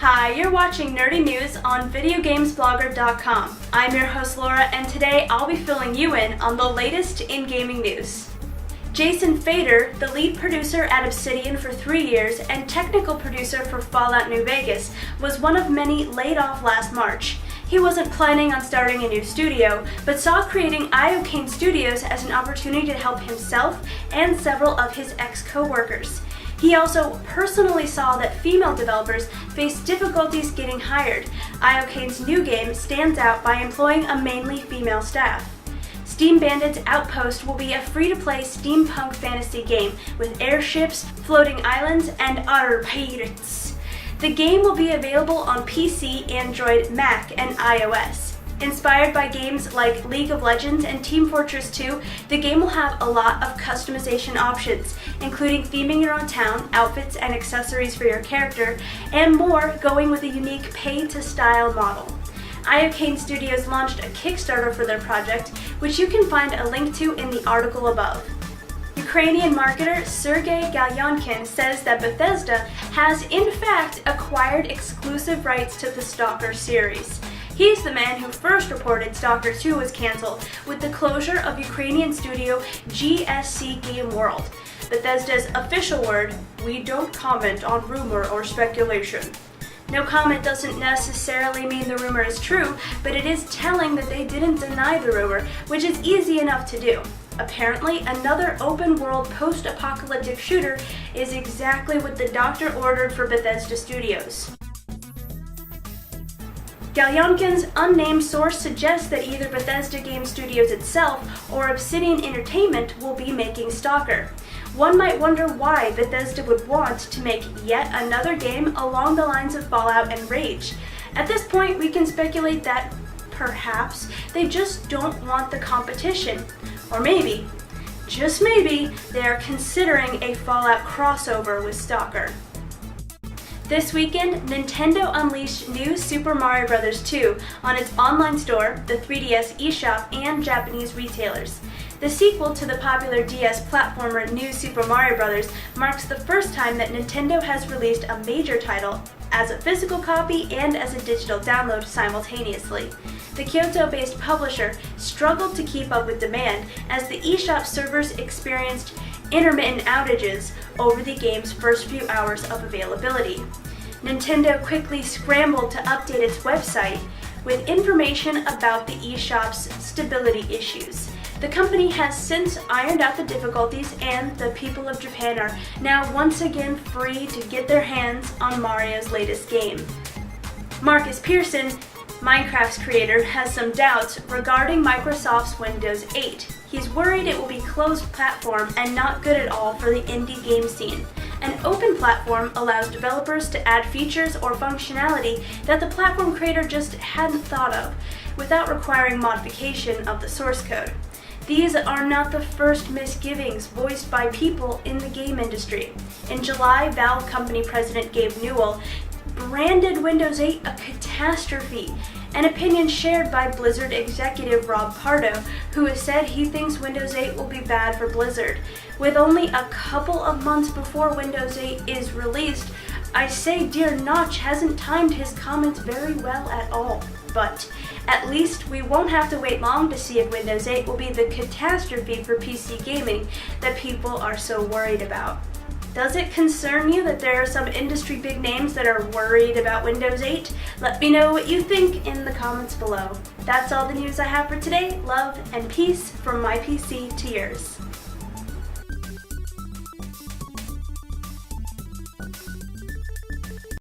Hi, you're watching Nerdy News on VideoGamesBlogger.com. I'm your host Laura, and today I'll be filling you in on the latest in gaming news. Jason Fader, the lead producer at Obsidian for 3 years and technical producer for Fallout New Vegas, was one of many laid off last March. He wasn't planning on starting a new studio, but saw creating Iocane Studios as an opportunity to help himself and several of his ex-coworkers. He also personally saw that female developers face difficulties getting hired. Iocane's new game stands out by employing a mainly female staff. Steam Bandit's Outpost will be a free-to-play steampunk fantasy game with airships, floating islands, and otter pirates. The game will be available on PC, Android, Mac, and iOS. Inspired by games like League of Legends and Team Fortress 2, the game will have a lot of customization options, including theming your own town, outfits and accessories for your character, and more, going with a unique pay-to-style model. Iocane Studios launched a Kickstarter for their project, which you can find a link to in the article above. Ukrainian marketer Sergey Galyonkin says that Bethesda has in fact acquired exclusive rights to the Stalker series. He's the man who first reported Stalker 2 was cancelled with the closure of Ukrainian studio GSC Game World. Bethesda's official word, "We don't comment on rumor or speculation." No comment doesn't necessarily mean the rumor is true, but it is telling that they didn't deny the rumor, which is easy enough to do. Apparently, another open-world post-apocalyptic shooter is exactly what the doctor ordered for Bethesda Studios. Galyonkin's unnamed source suggests that either Bethesda Game Studios itself or Obsidian Entertainment will be making Stalker. One might wonder why Bethesda would want to make yet another game along the lines of Fallout and Rage. At this point, we can speculate that perhaps they just don't want the competition. Or maybe, just maybe, they are considering a Fallout crossover with Stalker. This weekend, Nintendo unleashed new Super Mario Bros. 2 on its online store, the 3DS eShop, and Japanese retailers. The sequel to the popular DS platformer New Super Mario Bros. Marks the first time that Nintendo has released a major title as a physical copy and as a digital download simultaneously. The Kyoto-based publisher struggled to keep up with demand as the eShop servers experienced intermittent outages over the game's first few hours of availability. Nintendo quickly scrambled to update its website with information about the eShop's stability issues. The company has since ironed out the difficulties, and the people of Japan are now once again free to get their hands on Mario's latest game. Marcus Pearson, Minecraft's creator, has some doubts regarding Microsoft's Windows 8. He's worried it will be closed platform and not good at all for the indie game scene. An open platform allows developers to add features or functionality that the platform creator just hadn't thought of, without requiring modification of the source code. These are not the first misgivings voiced by people in the game industry. In July, Valve company president Gabe Newell branded Windows 8 a catastrophe, an opinion shared by Blizzard executive Rob Pardo, who has said he thinks Windows 8 will be bad for Blizzard. With only a couple of months before Windows 8 is released, I say dear Notch hasn't timed his comments very well at all. But at least we won't have to wait long to see if Windows 8 will be the catastrophe for PC gaming that people are so worried about. Does it concern you that there are some industry big names that are worried about Windows 8? Let me know what you think in the comments below. That's all the news I have for today. Love and peace from my PC to yours.